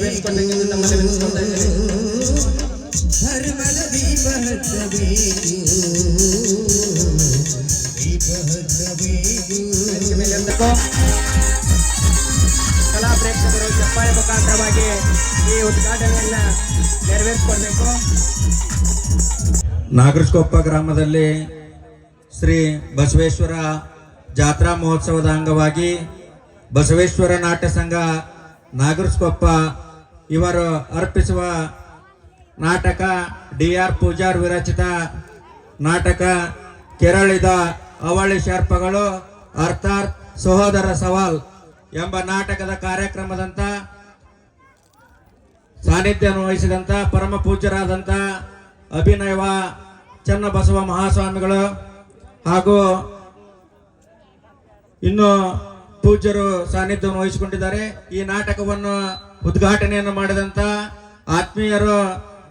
ನೆರವೇರಿಸಿಕೊಡ್ಬೇಕೆಂದು ತಮ್ಮಲ್ಲಿ ವಿನಂತಿಸ್ಕೊಳ್ತಾ ಇದ್ದೇನೆ. ಧರ್ಮದ ದೀಪ ಹಚ್ಚಬೇಕು, ದೀಪ ಹಚ್ಚಬೇಕು. ಕಲಾ ಪ್ರೇಕ್ಷಕರು ಚಪ್ಪಾಳೆ ಮುಖಾಂತರವಾಗಿ ಈ ಉದ್ಘಾಟನೆಯನ್ನ ನೆರವೇರಿಸಿಕೊಡ್ಬೇಕು. ನಾಗರಕೊಪ್ಪ ಗ್ರಾಮದಲ್ಲಿ ಶ್ರೀ ಬಸವೇಶ್ವರ ಜಾತ್ರಾ ಮಹೋತ್ಸವದ ಅಂಗವಾಗಿ ಬಸವೇಶ್ವರ ನಾಟ್ಯ ಸಂಘ ನಾಗರಕೊಪ್ಪ ಇವರು ಅರ್ಪಿಸುವ ನಾಟಕ ಡಿ.ಆರ್. ಪೂಜಾರ್ ವಿರಚಿತ ನಾಟಕ ಕೆರಳಿದ ಅವಳಿ ಶಾರ್ಪಗಳು ಅರ್ಥಾತ್ ಸಹೋದರ ಸವಾಲ್ ಎಂಬ ನಾಟಕದ ಕಾರ್ಯಕ್ರಮದಂತ ಸಾನ್ನಿಧ್ಯವನ್ನು ವಹಿಸಿದಂತ ಪರಮ ಪೂಜ್ಯರಾದಂಥ ಅಭಿನವ ಚನ್ನಬಸವ ಮಹಾಸ್ವಾಮಿಗಳು ಹಾಗೂ ಇನ್ನು ಪೂಜ್ಯರು ಸಾನ್ನಿಧ್ಯವನ್ನು ವಹಿಸಿಕೊಂಡಿದ್ದಾರೆ. ಈ ನಾಟಕವನ್ನು ಉದ್ಘಾಟನೆಯನ್ನು ಮಾಡಿದಂತ ಆತ್ಮೀಯರು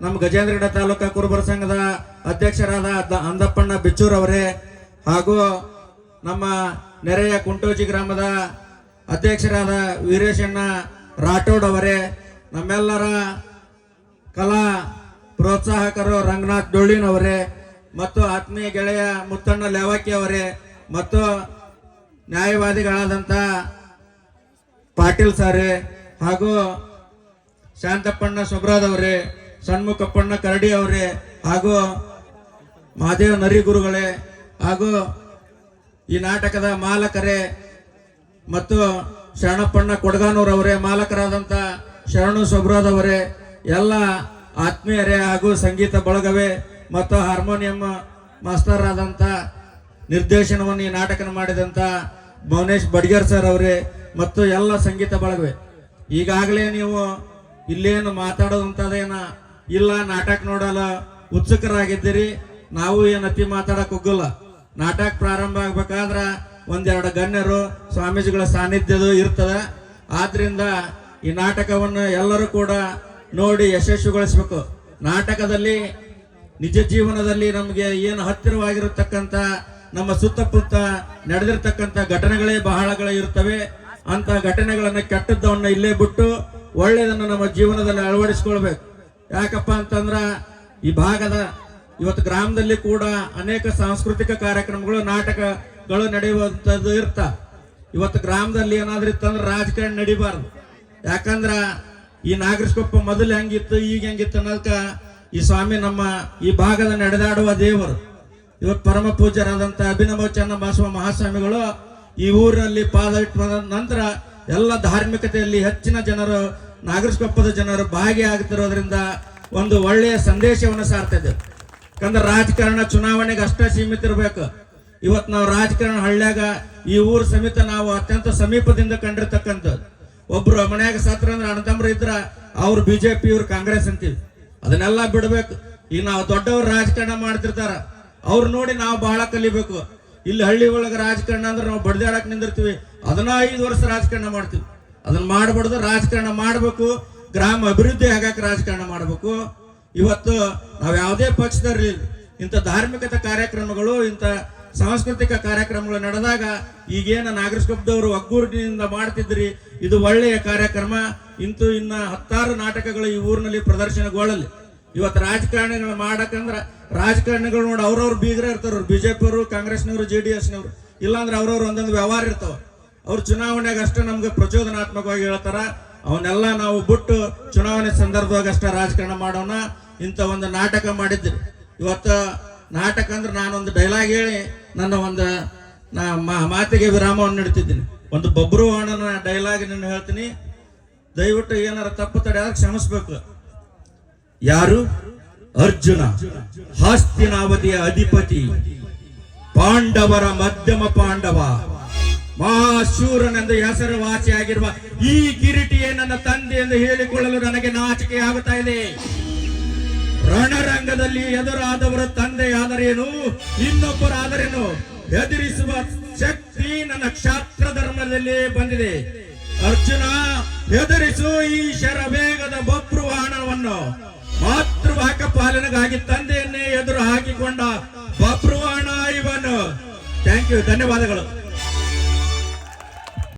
ನಮ್ಮ ಗಜೇಂದ್ರಗಡ ತಾಲೂಕಾ ಕುರುಬರ ಸಂಘದ ಅಧ್ಯಕ್ಷರಾದ ಅಂದಪ್ಪಣ್ಣ ಬಿಚ್ಚೂರ್ ಅವರೇ ಹಾಗೂ ನಮ್ಮ ನೆರೆಯ ಕುಂಟೋಜಿ ಗ್ರಾಮದ ಅಧ್ಯಕ್ಷರಾದ ವೀರೇಶಣ್ಣ ರಾಠೋಡ್ ಅವರೇ, ನಮ್ಮೆಲ್ಲರ ಕಲಾ ಪ್ರೋತ್ಸಾಹಕರು ರಂಗನಾಥ್ ಡೊಳ್ಳಿನ್ ಅವರೇ ಮತ್ತು ಆತ್ಮೀಯ ಗೆಳೆಯ ಮುತ್ತಣ್ಣ ಲೆವಾಕಿ ಅವರೇ ಮತ್ತು ನ್ಯಾಯವಾದಿಗಳಾದಂಥ ಪಾಟೀಲ್ ಸಾರೇ ಹಾಗೂ ಶಾಂತಪ್ಪಣ್ಣ ಸುಬ್ರಾದ್ ಅವರೇ, ಷಣ್ಮುಖಪ್ಪಣ್ಣ ಕರಡಿ ಅವರೇ ಹಾಗೂ ಮಹಾದೇವ ನರಿಗುರುಗಳೇ ಹಾಗೂ ಈ ನಾಟಕದ ಮಾಲಕರೇ ಮತ್ತು ಶರಣಪ್ಪಣ್ಣ ಕೊಡಗಾನೂರ್ ಅವರೇ, ಮಾಲಕರಾದಂಥ ಶರಣು ಸುಬ್ರಾದ್ ಅವರೇ, ಎಲ್ಲ ಆತ್ಮೀಯರೇ ಹಾಗೂ ಸಂಗೀತ ಬಳಗವೇ ಮತ್ತು ಹಾರ್ಮೋನಿಯಂ ಮಾಸ್ತರ್ ಆದಂಥ ನಿರ್ದೇಶನವನ್ನು ಈ ನಾಟಕ ಮಾಡಿದಂಥ ಮೌನೇಶ್ ಬಡ್ಗೇರ್ ಸರ್ ಅವರೇ ಮತ್ತು ಎಲ್ಲ ಸಂಗೀತ ಬಳಗವೇ. ಈಗಾಗಲೇ ನೀವು ಇಲ್ಲೇನು ಮಾತಾಡೋದಂಥದ್ದೇನ ಇಲ್ಲ, ನಾಟಕ ನೋಡಲ್ಲ ಉತ್ಸುಕರಾಗಿದ್ದೀರಿ. ನಾವು ಏನು ಅತಿ ಮಾತಾಡಕ್ ಹೋಗಲ್ಲ. ನಾಟಕ ಪ್ರಾರಂಭ ಆಗ್ಬೇಕಾದ್ರೆ ಒಂದೆರಡು ಗಣ್ಯರು ಸ್ವಾಮೀಜಿಗಳ ಸಾನ್ನಿಧ್ಯದ ಇರ್ತದೆ. ಆದ್ರಿಂದ ಈ ನಾಟಕವನ್ನು ಎಲ್ಲರೂ ಕೂಡ ನೋಡಿ ಯಶಸ್ವಿಗೊಳಿಸ್ಬೇಕು. ನಾಟಕದಲ್ಲಿ ನಿಜ ಜೀವನದಲ್ಲಿ ನಮಗೆ ಏನು ಹತ್ತಿರವಾಗಿರತಕ್ಕಂಥ ನಮ್ಮ ಸುತ್ತಮುತ್ತ ನಡೆದಿರ್ತಕ್ಕಂಥ ಘಟನೆಗಳೇ ಬಹಳಗಳೇ ಇರ್ತವೆ. ಅಂತ ಘಟನೆಗಳನ್ನ ಕೆಟ್ಟದ್ದವನ್ನ ಇಲ್ಲೇ ಬಿಟ್ಟು ಒಳ್ಳೆಯದನ್ನು ನಮ್ಮ ಜೀವನದಲ್ಲಿ ಅಳವಡಿಸ್ಕೊಳ್ಬೇಕು. ಯಾಕಪ್ಪ ಅಂತಂದ್ರ ಈ ಭಾಗದ ಇವತ್ತು ಗ್ರಾಮದಲ್ಲಿ ಕೂಡ ಅನೇಕ ಸಾಂಸ್ಕೃತಿಕ ಕಾರ್ಯಕ್ರಮಗಳು ನಾಟಕಗಳು ನಡೆಯುವಂಥದ್ದು ಇರ್ತ. ಇವತ್ತು ಗ್ರಾಮದಲ್ಲಿ ಏನಾದ್ರೂ ಇತ್ತಂದ್ರೆ ರಾಜಕಾರಣ ನಡಿಬಾರ್ದು. ಯಾಕಂದ್ರ ಈ ನಾಗರಕೊಪ್ಪ ಮೊದಲು ಹೆಂಗಿತ್ತು ಈಗ ಹೆಂಗಿತ್ತು ಅನ್ನೋದಕ್ಕ ಈ ಸ್ವಾಮಿ ನಮ್ಮ ಈ ಭಾಗದ ನಡೆದಾಡುವ ದೇವರು. ಇವತ್ತು ಪರಮ ಪೂಜ್ಯರಾದಂಥ ಅಭಿನವ ಚನ್ನಬಸವ ಮಹಾಸ್ವಾಮಿಗಳು ಈ ಊರಿನಲ್ಲಿ ಪಾದ ಇಟ್ಟ ನಂತರ ಎಲ್ಲ ಧಾರ್ಮಿಕತೆಯಲ್ಲಿ ಹೆಚ್ಚಿನ ಜನರು ನಾಗರಕೊಪ್ಪದ ಜನರು ಭಾಗಿಯಾಗುತ್ತಿರೋದ್ರಿಂದ ಒಂದು ಒಳ್ಳೆಯ ಸಂದೇಶವನ್ನು ಸಾರ್ತಾ ಇದ್ದೇವೆ. ಯಾಕಂದ್ರೆ ರಾಜಕಾರಣ ಚುನಾವಣೆಗೆ ಅಷ್ಟೇ ಸೀಮಿತ ಇರಬೇಕು. ಇವತ್ತು ನಾವು ರಾಜಕಾರಣ ಹಳ್ಳ್ಯಾಗ ಈ ಊರು ಸಮೇತ ನಾವು ಅತ್ಯಂತ ಸಮೀಪದಿಂದ ಕಂಡಿರ್ತಕ್ಕಂಥದ್ದು. ಒಬ್ರು ಮನ್ಯಾಗ ಸತ್ರ ಅಂದ್ರೆ ಅಣ್ಣತಮ್ಮರು ಇದ್ರ ಅವ್ರು ಬಿಜೆಪಿ ಇವ್ರು ಕಾಂಗ್ರೆಸ್ ಅಂತೀವಿ. ಅದನ್ನೆಲ್ಲ ಬಿಡ್ಬೇಕು. ಈಗ ನಾವು ದೊಡ್ಡವರು ರಾಜಕಾರಣ ಮಾಡ್ತಿರ್ತಾರ, ಅವ್ರು ನೋಡಿ ನಾವು ಬಹಳ ಕಲಿಬೇಕು. ಇಲ್ಲಿ ಹಳ್ಳಿ ಒಳಗೆ ರಾಜಕಾರಣ ಅಂದ್ರೆ ನಾವು ಬಡ್ದಾಡಕ್ ನಿಂದಿರ್ತೀವಿ, ಅದನ್ನ 5 ವರ್ಷ ರಾಜಕಾರಣ ಮಾಡ್ತೀವಿ. ಅದನ್ನ ಮಾಡಬಾರ್ದು, ರಾಜಕಾರಣ ಮಾಡಬೇಕು. ಗ್ರಾಮ ಅಭಿವೃದ್ಧಿ ಆಗಾಕ ರಾಜಕಾರಣ ಮಾಡಬೇಕು. ಇವತ್ತು ನಾವು ಯಾವುದೇ ಪಕ್ಷದಲ್ಲಿ ಇಂಥ ಧಾರ್ಮಿಕತೆ ಕಾರ್ಯಕ್ರಮಗಳು ಇಂಥ ಸಾಂಸ್ಕೃತಿಕ ಕಾರ್ಯಕ್ರಮಗಳು ನಡೆದಾಗ ಈಗೇನ ನಾಗರಕೊಪ್ಪದವರು ಒಗ್ಗೂರಿನಿಂದ ಮಾಡ್ತಿದ್ರಿ, ಇದು ಒಳ್ಳೆಯ ಕಾರ್ಯಕ್ರಮ. ಇನ್ನ 10 ನಾಟಕಗಳು ಈ ಊರಿನಲ್ಲಿ ಪ್ರದರ್ಶನಗೊಳ್ಳಲಿ. ಇವತ್ತು ರಾಜಕಾರಣಿಗಳು ಮಾಡಕಂದ್ರ ರಾಜಕಾರಣಿಗಳು ನೋಡಿ ಅವ್ರವ್ರು ಬೀಗ್ರ ಇರ್ತಾರ. ಬಿಜೆಪಿ ಅವರು, ಕಾಂಗ್ರೆಸ್ನವರು, JDSನವರು. ಇಲ್ಲಾಂದ್ರೆ ಅವ್ರವ್ರು ಒಂದೊಂದು ವ್ಯವಹಾರ ಇರ್ತಾವ. ಅವ್ರು ಚುನಾವಣೆಗೆ ಅಷ್ಟೇ ನಮ್ಗೆ ಪ್ರಚೋದನಾತ್ಮಕವಾಗಿ ಹೇಳ್ತಾರ. ಅವನ್ನೆಲ್ಲ ನಾವು ಬಿಟ್ಟು ಚುನಾವಣೆ ಸಂದರ್ಭದಾಗ ಅಷ್ಟೇ ರಾಜಕಾರಣ ಮಾಡೋಣ. ಇಂಥ ಒಂದು ನಾಟಕ ಮಾಡಿದ್ರಿ. ಇವತ್ತು ನಾಟಕ ಅಂದ್ರೆ ನಾನೊಂದು ಡೈಲಾಗ್ ಹೇಳಿ ನನ್ನ ಮಾತಿಗೆ ವಿರಾಮವನ್ನು ನೀಡ್ತಿದ್ದೀನಿ. ಒಂದು ಬಬ್ರುವಾಣನ ಡೈಲಾಗ್ ನಾನು ಹೇಳ್ತೀನಿ, ದಯವಿಟ್ಟು ಏನಾರ ತಪ್ಪು ತಡೆಯಾದ್ರೆ ಕ್ಷಮಿಸ್ಬೇಕು. ಯಾರು? ಅರ್ಜುನ, ಹಸ್ತಿನಾವತಿಯ ಅಧಿಪತಿ, ಪಾಂಡವರ ಮಧ್ಯಮ ಪಾಂಡವ, ಮಹಾಶೂರನೆಂದು ಹೆಸರುವಾಸಿಯಾಗಿರುವ ಈ ಕಿರೀಟಿಯೇ ನನ್ನ ತಂದೆ ಎಂದು ಹೇಳಿಕೊಳ್ಳಲು ನನಗೆ ನಾಚಿಕೆ ಆಗುತ್ತಾ ಇದೆ. ರಣರಂಗದಲ್ಲಿ ಎದುರಾದವರ ತಂದೆಯಾದರೇನು, ಇನ್ನೊಬ್ಬರಾದರೇನು, ಎದುರಿಸುವ ಶಕ್ತಿ ನನ್ನ ಕ್ಷಾತ್ರ ಧರ್ಮದಲ್ಲಿ ಬಂದಿದೆ. ಅರ್ಜುನ, ಎದುರಿಸು ಈ ಶರವೇಗದ ಬಬ್ರುವಾಹನವನ್ನು. ಮಾತೃವಾಕ್ಯ ಪಾಲನೆಗಾಗಿ ತಂದೆಯನ್ನೇ ಎದುರು ಹಾಕಿಕೊಂಡ ಬಬ್ರುವಾಹನ ಇವನು. ಥ್ಯಾಂಕ್ ಯು, ಧನ್ಯವಾದಗಳು.